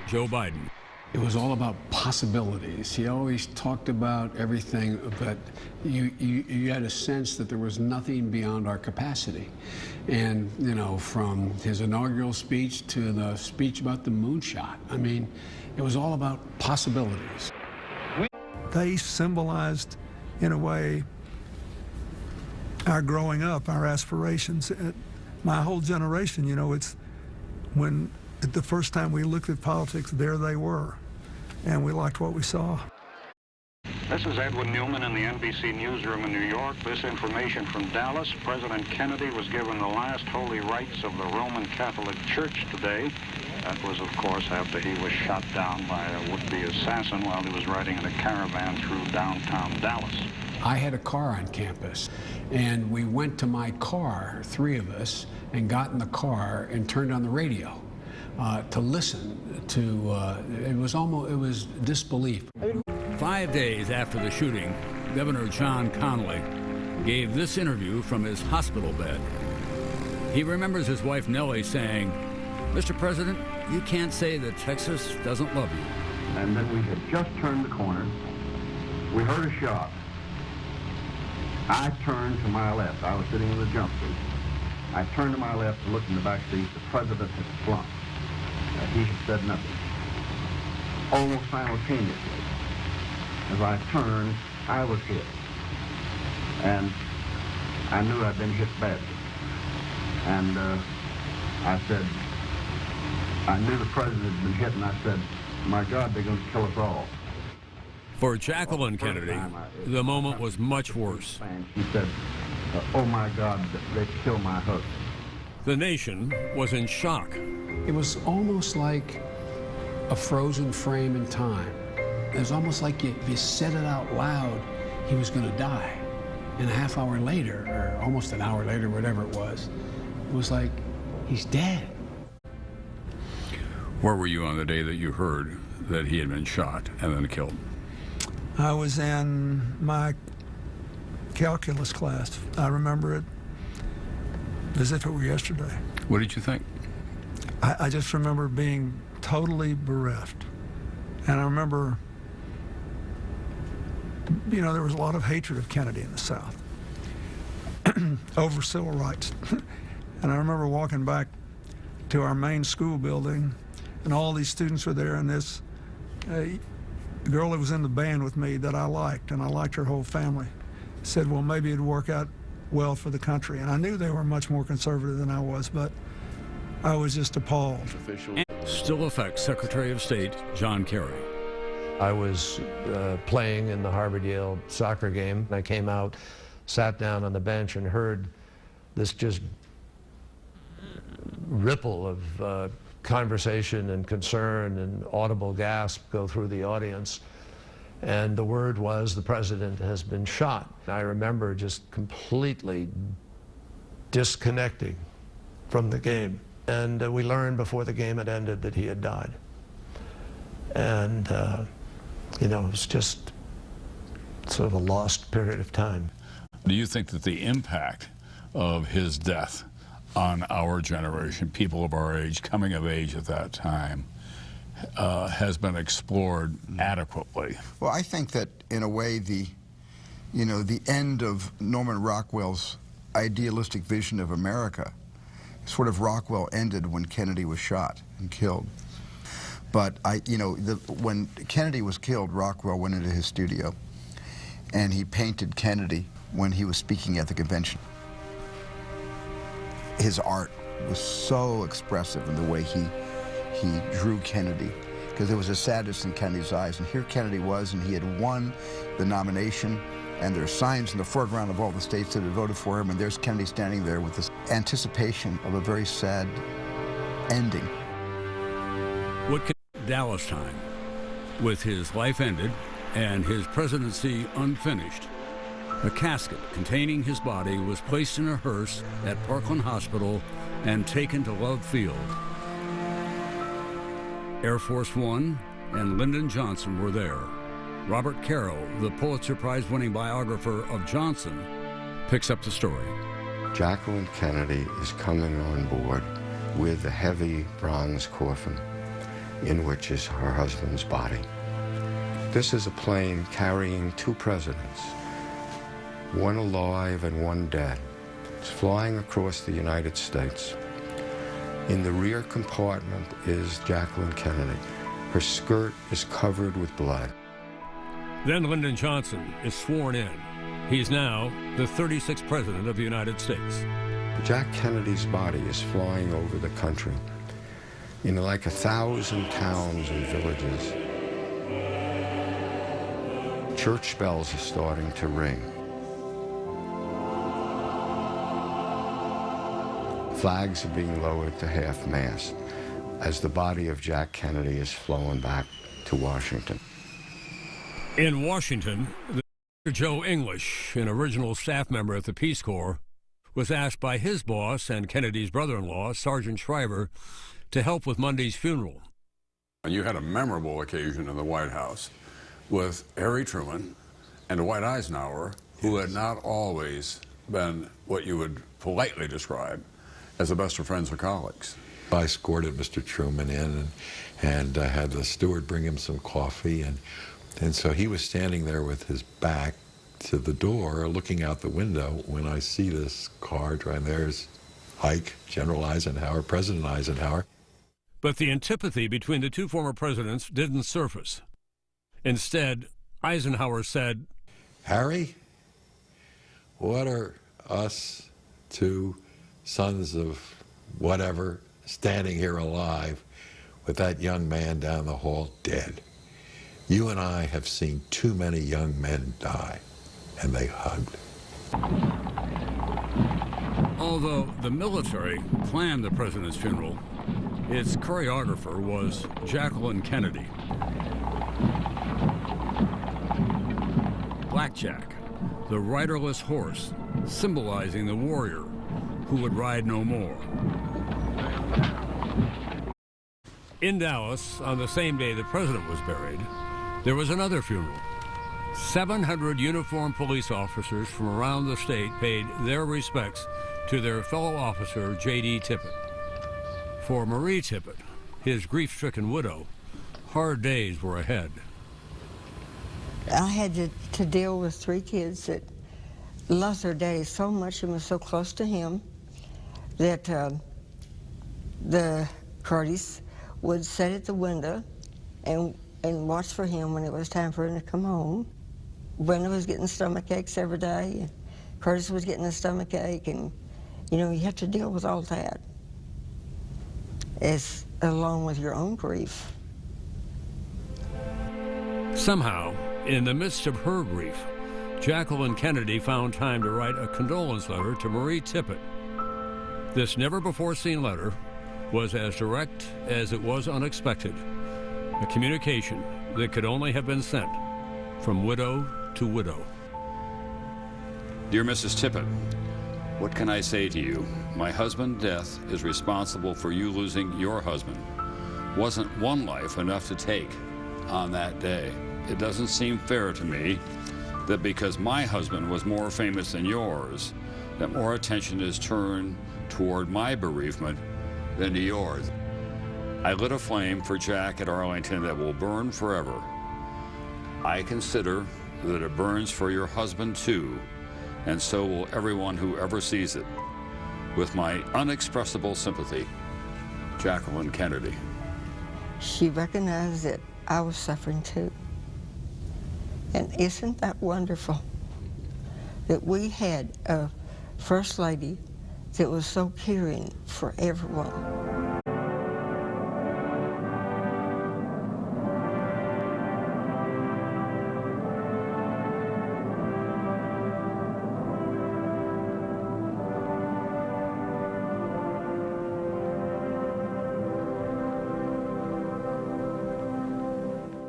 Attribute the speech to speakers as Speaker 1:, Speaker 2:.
Speaker 1: Joe Biden.
Speaker 2: It was all about possibilities. He always talked about everything, but you had a sense that there was nothing beyond our capacity. And, you know, from his inaugural speech to the speech about the moonshot, I mean, it was all about possibilities.
Speaker 3: They symbolized, in a way, our growing up, our aspirations. My whole generation, you know, it's when the first time we looked at politics, there they were, and we liked what we saw.
Speaker 4: This is Edwin Newman in the NBC newsroom in New York. This information from Dallas. President Kennedy was given the last holy rites of the Roman Catholic Church today. That was, of course, after he was shot down by a would-be assassin while he was riding in a caravan through downtown Dallas.
Speaker 2: I had a car on campus, and we went to my car, three of us, and got in the car and turned on the radio to listen to, it was disbelief.
Speaker 1: 5 days after the shooting, Governor John Connally gave this interview from his hospital bed. He remembers his wife Nellie saying, "Mr. President, you can't say that Texas doesn't love you."
Speaker 5: And then we had just turned the corner. We heard a shot. I turned to my left. I was sitting in the jump seat. I turned to my left to look in the back seat. The president had slumped. He had said nothing. Almost simultaneously, as I turned, I was hit. And I knew I'd been hit badly. And I said, I knew the president had been hit, and I said, my God, they're going to kill us all.
Speaker 1: For Jacqueline Kennedy, the moment was much worse.
Speaker 5: She said, oh my God, they killed my husband.
Speaker 1: The nation was in shock.
Speaker 2: It was almost like a frozen frame in time. It was almost like if you said it out loud, he was going to die. And a half hour later, or almost an hour later, whatever it was like, he's dead.
Speaker 1: Where were you on the day that you heard that he had been shot and then killed?
Speaker 3: I was in my calculus class. I remember it as if it were yesterday.
Speaker 1: What did you think?
Speaker 3: I just remember being totally bereft. And I remember, you know, there was a lot of hatred of Kennedy in the South over civil rights. And I remember walking back to our main school building, and all these students were there, and this girl that was in the band with me that I liked, and I liked her whole family, said, well, maybe it'd work out well for the country. And I knew they were much more conservative than I was, but I was just appalled.
Speaker 1: Still affects Secretary of State John Kerry.
Speaker 6: I was playing in the Harvard-Yale soccer game. I came out, sat down on the bench, and heard this just ripple of conversation and concern and audible gasp go through the audience. And the word was, the president has been shot. I remember just completely disconnecting from the game. And we learned before the game had ended that he had died. And, you know, it was just sort of a lost period of time.
Speaker 7: Do you think that the impact of his death on our generation, people of our age, coming of age at that time, has been explored adequately?
Speaker 8: Well, I think that in a way the end of Norman Rockwell's idealistic vision of America, sort of Rockwell ended when Kennedy was shot and killed. But when Kennedy was killed, Rockwell went into his studio and he painted Kennedy when he was speaking at the convention. His art was so expressive in the way he drew Kennedy, because there was a sadness in Kennedy's eyes. And here Kennedy was, and he had won the nomination, and there are signs in the foreground of all the states that had voted for him, and there's Kennedy standing there with this anticipation of a very sad ending.
Speaker 1: What can Dallas time, with his life ended and his presidency unfinished, a casket containing his body was placed in a hearse at Parkland Hospital and taken to Love Field. Air Force One and Lyndon Johnson were there. Robert Caro, the Pulitzer Prize-winning biographer of Johnson, picks up the story.
Speaker 9: Jacqueline Kennedy is coming on board with a heavy bronze coffin, in which is her husband's body. This is a plane carrying two presidents, one alive and one dead. It's flying across the United States. In the rear compartment is Jacqueline Kennedy. Her skirt is covered with blood.
Speaker 1: Then Lyndon Johnson is sworn in. He's now the 36th President of the United States.
Speaker 9: Jack Kennedy's body is flying over the country in like 1,000 towns and villages. Church bells are starting to ring. Flags are being lowered to half-mast as the body of Jack Kennedy is flown back to Washington.
Speaker 1: In Washington, Joe English, an original staff member at the Peace Corps, was asked by his boss and Kennedy's brother-in-law, Sergeant Shriver, to help with Monday's funeral.
Speaker 7: You had a memorable occasion in the White House with Harry Truman and Dwight Eisenhower, who had not always been what you would politely describe as the best of friends or colleagues.
Speaker 10: I escorted Mr. Truman in and I had the steward bring him some coffee, and so he was standing there with his back to the door looking out the window when I see this car driving. There's Ike, General Eisenhower, President Eisenhower.
Speaker 1: But the antipathy between the two former presidents didn't surface. Instead, Eisenhower said,
Speaker 10: "Harry, what are us two sons of whatever standing here alive with that young man down the hall dead? You and I have seen too many young men die." And they hugged.
Speaker 1: Although the military planned the president's funeral, its choreographer was Jacqueline Kennedy. Blackjack, the riderless horse, symbolizing the warrior who would ride no more. In Dallas, on the same day the president was buried, there was another funeral. 700 uniformed police officers from around the state paid their respects to their fellow officer, JD Tippit. For Marie Tippit, his grief-stricken widow, hard days were ahead.
Speaker 11: I had to deal with three kids that loved their daddy so much and was so close to him that the Curtis would sit at the window and watch for him when it was time for him to come home. Brenda was getting stomach aches every day, and Curtis was getting a stomach ache, and you know, you have to deal with all that as along with your own grief.
Speaker 1: Somehow, in the midst of her grief, Jacqueline Kennedy found time to write a condolence letter to Marie Tippit. This never-before-seen letter was as direct as it was unexpected, a communication that could only have been sent from widow to widow.
Speaker 12: Dear Mrs. Tippit, what can I say to you? My husband's death is responsible for you losing your husband. Wasn't one life enough to take on that day? It doesn't seem fair to me that because my husband was more famous than yours, that more attention is turned toward my bereavement than to yours. I lit a flame for Jack at Arlington that will burn forever. I consider that it burns for your husband too, and so will everyone who ever sees it. With my unexpressible sympathy, Jacqueline Kennedy.
Speaker 11: She recognized that I was suffering too. And isn't that wonderful that we had a First Lady that was so caring for everyone?